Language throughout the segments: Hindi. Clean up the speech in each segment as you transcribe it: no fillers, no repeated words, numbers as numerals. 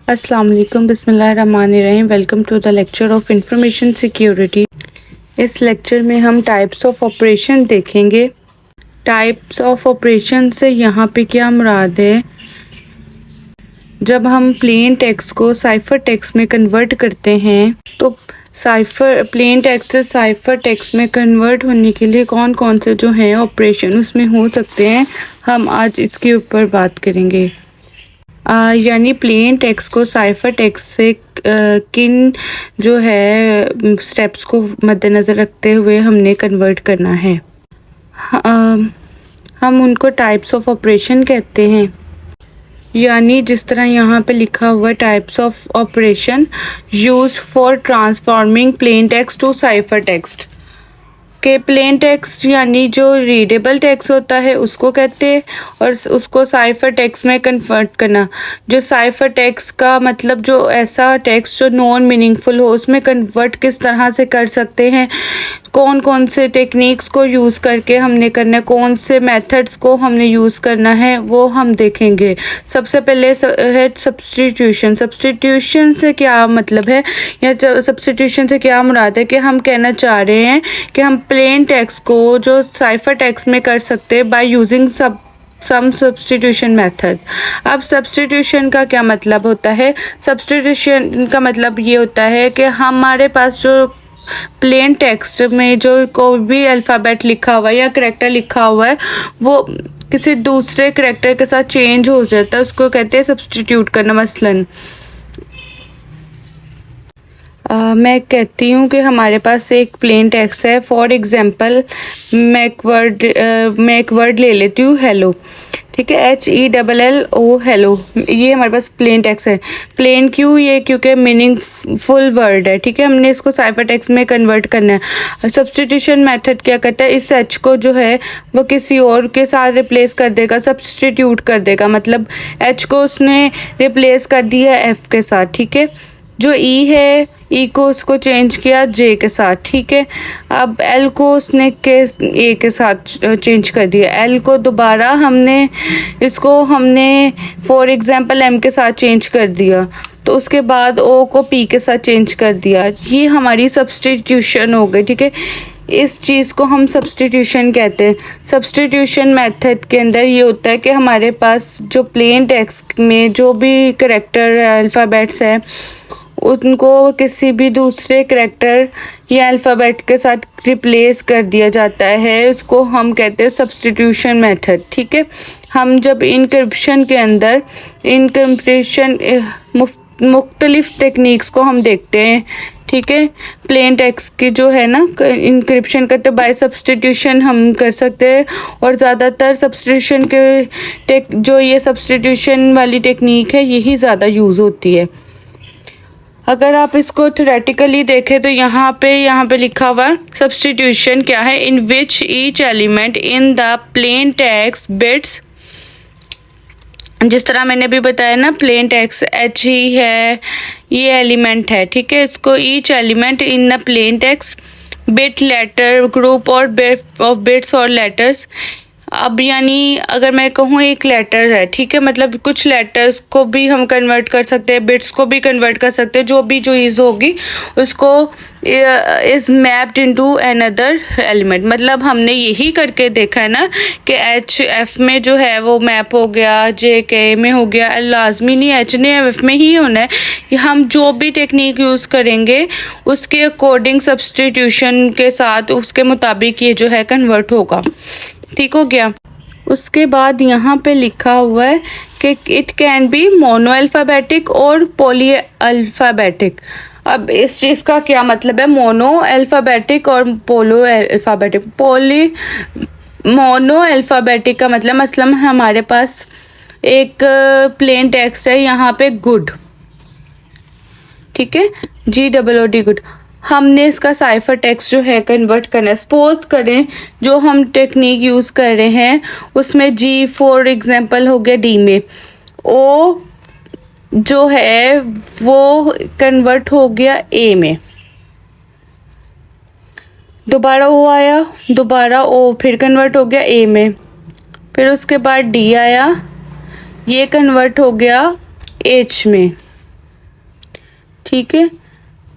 अस्सलाम वालेकुम, बिस्मिल्लाहिर्रहमानिर्रहीम। Welcome to the lecture of information security. इस लेक्चर में हम टाइप्स ऑफ ऑपरेशन देखेंगे। टाइप्स ऑफ ऑपरेशन से यहाँ पे क्या मुराद है? जब हम प्लेन टेक्स्ट को साइफर टेक्स्ट में कन्वर्ट करते हैं तो प्लेन टेक्स्ट से साइफर टेक्स्ट में कन्वर्ट होने के लिए कौन कौन से जो हैं ऑपरेशन उसमें हो सकते हैं, हम आज इसके ऊपर बात करेंगे। यानी प्लेन टेक्स्ट को साइफर टेक्स्ट से किन जो है स्टेप्स को मद्देनज़र रखते हुए हमने कन्वर्ट करना है। हम उनको टाइप्स ऑफ ऑपरेशन कहते हैं। यानी जिस तरह यहाँ पे लिखा हुआ types of operation used for transforming plain text to cipher text के प्लेन टेक्स्ट यानी जो रीडेबल टेक्स्ट होता है उसको कहते हैं, और उसको साइफर टेक्स्ट में कन्वर्ट करना। जो साइफर टेक्स्ट का मतलब जो ऐसा टेक्स्ट जो नॉन मीनिंगफुल हो उसमें कन्वर्ट किस तरह से कर सकते हैं, कौन कौन से टेक्निक्स को यूज़ करके हमने करना है, कौन से मेथड्स को हमने यूज़ करना है, वो हम देखेंगे। सबसे पहले है सब्स्टिट्यूशन। सब्स्टिट्यूशन से क्या मतलब है या सब्स्टिट्यूशन से क्या मुराद है कि हम कहना चाह रहे हैं कि हम प्लेन टेक्स्ट को जो साइफर टेक्स्ट में कर सकते हैं by using some substitution method. अब सब्स्टिट्यूशन का क्या मतलब होता है? सब्स्टिट्यूशन का मतलब ये होता है कि हमारे पास जो प्लेन टेक्स्ट में जो कोई भी अल्फ़ाबेट लिखा हुआ है या करैक्टर लिखा हुआ है वो किसी दूसरे करैक्टर के साथ चेंज हो जाता है, उसको कहते हैं सब्स्टिट्यूट करना। मसलन मैं कहती हूँ कि हमारे पास एक प्लेन टेक्स्ट है। फॉर एग्ज़ाम्पल मैं एक वर्ड ले लेती हूँ हेलो, ठीक है, HELLO हेलो। ये हमारे पास प्लेन टेक्स्ट है। प्लेन क्यों? ये क्योंकि मीनिंगफुल वर्ड है, ठीक है। हमने इसको साइफर टेक्स्ट में कन्वर्ट करना है। सब्स्टिट्यूशन मेथड क्या करता है? इस एच को जो है वो किसी और के साथ रिप्लेस कर देगा, सब्स्टिट्यूट कर देगा। मतलब एच को उसने रिप्लेस कर दिया एफ के साथ, ठीक है। जो ई है, ई को उसको चेंज किया जे के साथ, ठीक है। अब एल को उसने के ए के साथ चेंज कर दिया। एल को दोबारा हमने फॉर एग्जांपल एम के साथ चेंज कर दिया, तो उसके बाद ओ को पी के साथ चेंज कर दिया। ये हमारी सब्स्टिट्यूशन हो गई, ठीक है। इस चीज़ को हम सब्स्टिट्यूशन कहते हैं। सब्स्टिट्यूशन मेथड के अंदर ये होता है कि हमारे पास जो प्लेन टेक्स्ट में जो भी करैक्टर अल्फ़ाबेट्स है उनको किसी भी दूसरे करैक्टर या अल्फ़ाबेट के साथ रिप्लेस कर दिया जाता है। उसको हम कहते हैं सब्स्टिट्यूशन मेथड, ठीक है। हम जब इनक्रिप्शन के अंदर मुख्तलिफ टेक्निक्स को हम देखते हैं, ठीक है। प्लेन टेक्स्ट की जो है ना इनक्रिप्शन करते बाय सब्स्टिट्यूशन हम कर सकते हैं, और ज़्यादातर सब्स्टिट्यूशन के जो ये सब्स्टिट्यूशन वाली टेक्निक है यही ज़्यादा यूज़ होती है। अगर आप इसको थ्योरेटिकली देखें तो यहाँ पे लिखा हुआ सब्स्टिट्यूशन क्या है? In which each element in the plain text bits, जिस तरह मैंने अभी बताया ना प्लेन टेक्स्ट एच ही है, ये एलिमेंट है, ठीक है। इसको each element in the plain text bit letter group और ऑफ बिट्स और लेटर्स। अब यानी अगर मैं कहूँ एक लेटर है, ठीक है, मतलब कुछ लेटर्स को भी हम कन्वर्ट कर सकते हैं, बिट्स को भी कन्वर्ट कर सकते हैं। जो भी चीज़ होगी उसको is mapped into another element. मतलब हमने यही करके देखा है ना कि एच एफ में जो है वो मैप हो गया, जे के में हो गया। लाजमी नहीं एच ने एफ में ही होना है। हम जो भी टेक्निक यूज़ करेंगे उसके अकॉर्डिंग सब्स्टिट्यूशन के साथ उसके मुताबिक ये जो है कन्वर्ट होगा, ठीक हो गया। उसके बाद यहाँ पे लिखा हुआ है कि it can be mono alphabetic और पॉली अल्फ़ाबेटिक। अब इस चीज़ का क्या मतलब है? मोनो अल्फ़ाबेटिक और पोलो अल्फ़ाबेटिक। मोनो अल्फ़ाबेटिक का मतलब मसलन हमारे पास एक प्लेन टेक्स्ट है यहाँ पे गुड, ठीक है, GOOD गुड। हमने इसका साइफर टेक्स्ट जो है कन्वर्ट करना है। सपोज करें जो हम टेक्निक यूज़ कर रहे हैं उसमें जी फॉर एग्जांपल हो गया डी में, ओ जो है वो कन्वर्ट हो गया ए में, दोबारा ओ आया, दोबारा ओ फिर कन्वर्ट हो गया ए में, फिर उसके बाद डी आया, ये कन्वर्ट हो गया एच में, ठीक है।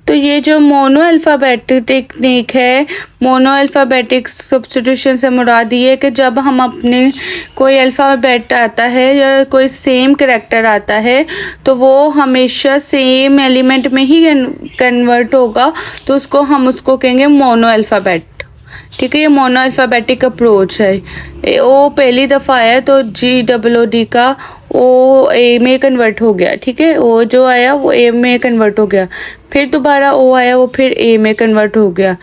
तो ये जो मोनो अल्फ़ाबेटिक टेक्निक है, मोनो अल्फ़ाबेटिक सब्स्टिट्यूशन से मुराद ये है कि जब हम अपने कोई अल्फ़ाबेट आता है या कोई सेम करैक्टर आता है तो वो हमेशा सेम एलिमेंट में ही कन्वर्ट होगा, तो उसको कहेंगे मोनो अल्फ़ाबेट। ठीक है, ये मोनो अल्फ़ाबेटिक अप्रोच है। ओ पहली दफ़ा आया तो GOOD का ओ ए में कन्वर्ट हो गया। ठीक है, ओ जो आया वो ए में कन्वर्ट हो गया, फिर दोबारा ओ आया वो फिर ए में कन्वर्ट हो गया।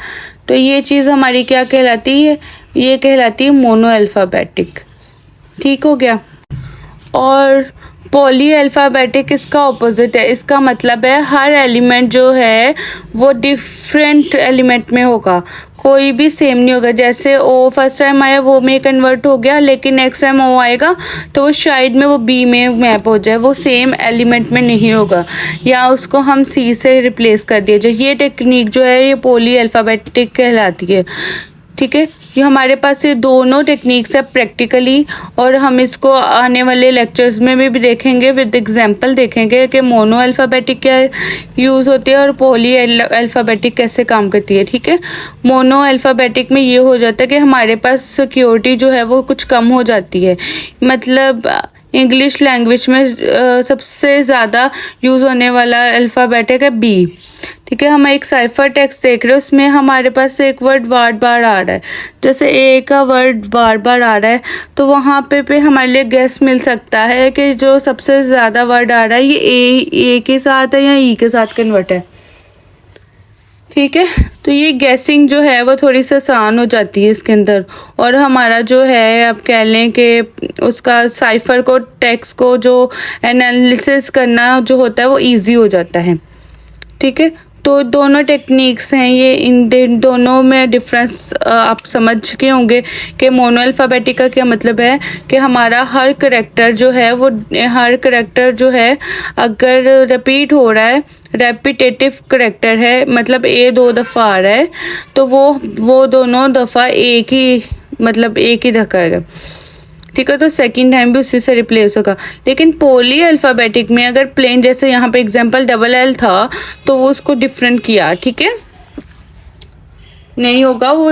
तो ये चीज़ हमारी क्या कहलाती है? ये कहलाती है मोनो अल्फ़ाबेटिक। ठीक हो गया। और पॉली अल्फ़ाबेटिक इसका ऑपोजिट है। इसका मतलब है हर एलिमेंट जो है वो डिफरेंट एलिमेंट में होगा, कोई भी सेम नहीं होगा। जैसे ओ फर्स्ट टाइम आया वो में कन्वर्ट हो गया, लेकिन नेक्स्ट टाइम ओ आएगा तो वो शायद में वो बी में मैप हो जाए, वो सेम एलिमेंट में नहीं होगा, या उसको हम सी से रिप्लेस कर दिया जाए। ये टेक्निक जो है ये पॉली अल्फ़ाबेटिक कहलाती है। ठीक है, ये हमारे पास ये दोनों टेक्निक्स है प्रैक्टिकली, और हम इसको आने वाले लेक्चर्स में भी देखेंगे, विद एग्जांपल देखेंगे कि मोनो अल्फ़ाबेटिक क्या यूज़ होती है और पॉली अल्फ़ाबेटिक कैसे काम करती है। ठीक है, मोनो अल्फ़ाबेटिक में ये हो जाता है कि हमारे पास सिक्योरिटी जो है वो कुछ कम हो जाती है। मतलब इंग्लिश लैंग्वेज में सबसे ज़्यादा यूज़ होने वाला अल्फ़ाबेटिक है बी। ठीक है, हम एक साइफर टेक्स्ट देख रहे हैं, उसमें हमारे पास एक वर्ड बार बार आ रहा है। जैसे ए का वर्ड बार बार आ रहा है तो वहाँ पे हमारे लिए गेस मिल सकता है कि जो सबसे ज़्यादा वर्ड आ रहा है ये ए के साथ है या ई के साथ कन्वर्ट है। ठीक है, तो ये गैसिंग जो है वो थोड़ी सी आसान हो जाती है इसके अंदर, और हमारा जो है आप कह लें कि उसका साइफर को टेक्स्ट को जो एनालिसिस करना जो होता है वो इजी हो जाता है। ठीक है, तो दोनों टेक्निक्स हैं ये, इन दोनों में डिफरेंस आप समझ के होंगे कि मोनो अल्फ़ाबेटिक का क्या मतलब है कि हमारा हर करैक्टर जो है वो अगर रिपीट हो रहा है, रेपिटेटिव करैक्टर है, मतलब ए 2 दफ़ा आ रहा है तो वो दोनों दफ़ा एक ही धक्का है। ठीक है, तो सेकंड टाइम भी उसी से रिप्लेस होगा। लेकिन पॉली अल्फ़ाबेटिक में अगर प्लेन, जैसे यहाँ पे एग्जांपल LL था तो वो उसको डिफरेंट किया, ठीक है, नहीं होगा, वो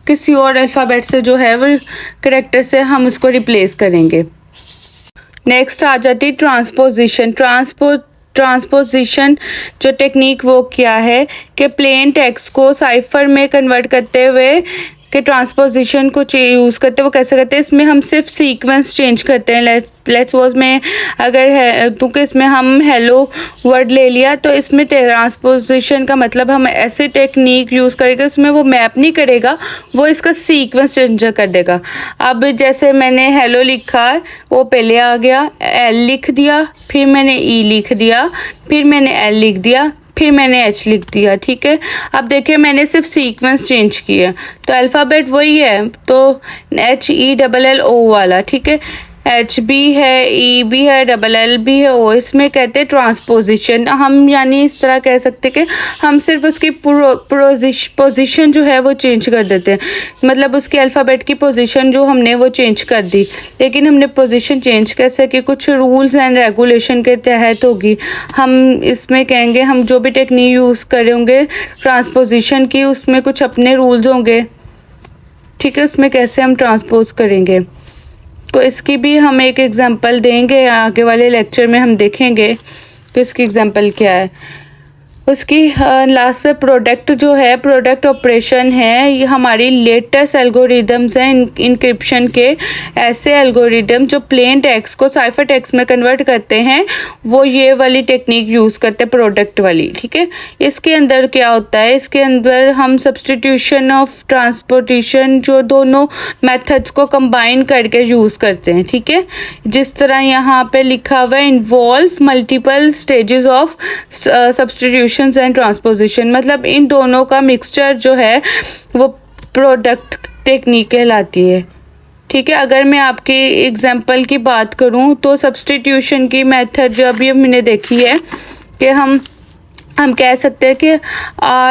किसी और अल्फ़ाबेट से जो है वो करैक्टर से हम उसको रिप्लेस करेंगे। नेक्स्ट आ जाती ट्रांसपोजिशन। ट्रांसपोजिशन जो टेक्निक वो क्या है कि प्लेन टेक्स्ट को साइफर में कन्वर्ट करते हुए कि ट्रांसपोजिशन को यूज़ करते वो कैसे करते हैं, इसमें हम सिर्फ सीक्वेंस चेंज करते हैं। लेट्स सपोज में अगर है क्योंकि इसमें हम हेलो वर्ड ले लिया तो इसमें ट्रांसपोजिशन का मतलब हम ऐसे टेक्निक यूज़ करेंगे उसमें वो मैप नहीं करेगा, वो इसका सीक्वेंस चेंज कर देगा। अब जैसे मैंने हेलो लिखा, वो पहले आ गया, एल लिख दिया, फिर मैंने ई लिख दिया, फिर मैंने एल लिख दिया, फिर मैंने एच लिख दिया। ठीक है, अब देखिए मैंने सिर्फ सीक्वेंस चेंज किया, तो अल्फ़ाबेट वही है, तो HELLO वाला। ठीक है, H भी है, E भी है, LL भी है, O, इसमें कहते हैं ट्रांसपोजिशन। हम यानी इस तरह कह सकते कि हम सिर्फ उसकी पोजीशन जो है वो चेंज कर देते हैं, मतलब उसके अल्फ़ाबेट की पोजीशन जो हमने वो चेंज कर दी। लेकिन हमने पोजीशन चेंज कैसे की? कुछ रूल्स एंड रेगुलेशन के तहत होगी। हम इसमें कहेंगे हम जो भी टेक्निक यूज़ करे होंगे ट्रांसपोजिशन की, उसमें कुछ अपने रूल्स होंगे। ठीक है, उसमें कैसे हम ट्रांसपोज करेंगे तो इसकी भी हम एक एग्जांपल देंगे, आगे वाले लेक्चर में हम देखेंगे कि इसकी एग्जांपल क्या है। उसकी लास्ट पे प्रोडक्ट जो है, प्रोडक्ट ऑपरेशन है, ये हमारी लेटेस्ट एल्गोरिदम्स हैं इनक्रिप्शन के। ऐसे एल्गोरिदम जो प्लेन टेक्स्ट को साइफर टेक्स्ट में कन्वर्ट करते हैं वो ये वाली टेक्निक यूज़ करते हैं, प्रोडक्ट वाली। ठीक है, इसके अंदर क्या होता है, इसके अंदर हम सब्सटीट्यूशन ऑफ ट्रांसपोर्टेशन जो दोनों मेथड्स को कंबाइन करके यूज़ करते हैं। ठीक है, जिस तरह यहाँ पे लिखा हुआ है involve multiple stages of substitution and transposition, मतलब इन दोनों का मिक्सचर जो है वो प्रोडक्ट टेक्निक कहलाती है। ठीक है, अगर मैं आपकी एग्जांपल की बात करूं तो सब्सटीट्यूशन की मेथड जो अभी मैंने देखी है कि हम कह सकते हैं कि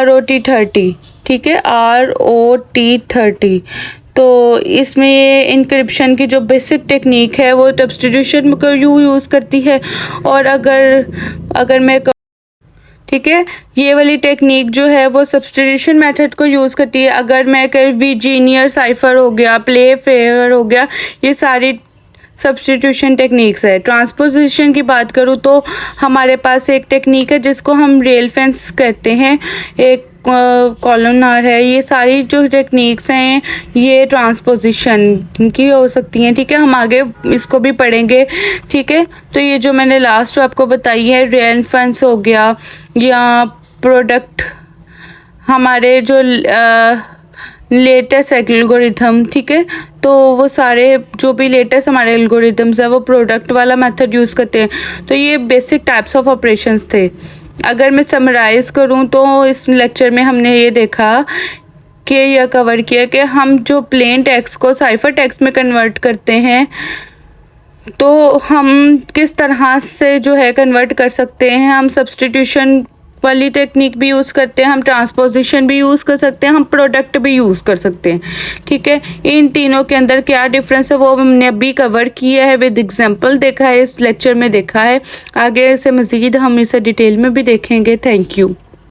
ROT 30। ठीक है, ROT 30, तो इसमें ये इनक्रिप्शन की जो बेसिक टेक्निक है वो सब्सटीट्यूशन को यूज़ करती है। और अगर मैं ठीक है। ये वाली टेक्निक जो है वो सब्स्टिट्यूशन मेथड को यूज़ करती है। अगर मैं कह विजीनियर साइफर हो गया, प्ले फेयर हो गया, ये सारी सब्स्टिट्यूशन टेक्निक्स है। ट्रांसपोजिशन की बात करूँ तो हमारे पास एक टेक्निक है जिसको हम रेल फेंस कहते हैं, एक कॉलमनार है। ये सारी जो टेक्निक्स हैं ये ट्रांसपोजिशन की हो सकती हैं, ठीक है। हम आगे इसको भी पढ़ेंगे, ठीक है। तो ये जो मैंने लास्ट आपको बताई है, रेल फेंस हो गया या प्रोडक्ट, हमारे जो लेटेस्ट एल्गोरिथम, ठीक है। तो वो सारे जो भी लेटेस्ट हमारे एल्गोरिथम्स है वो प्रोडक्ट वाला मेथड यूज़ करते हैं। तो ये बेसिक टाइप्स ऑफ ऑपरेशंस थे। अगर मैं समराइज़ करूँ तो इस लेक्चर में हमने ये देखा कि यह कवर किया कि हम जो प्लेन टेक्स्ट को साइफर टेक्स्ट में कन्वर्ट करते हैं तो हम किस तरह से जो है कन्वर्ट कर सकते हैं। हम सब्स्टिट्यूशन वाली टेक्निक भी यूज़ करते हैं, हम ट्रांसपोजिशन भी यूज़ कर सकते हैं, हम प्रोडक्ट भी यूज़ कर सकते हैं, ठीक है। इन तीनों के अंदर क्या डिफरेंस है वो हमने अभी कवर किया है, विद एग्जांपल देखा है, इस लेक्चर में देखा है। आगे से मज़ीद हम इसे डिटेल में भी देखेंगे। Thank you.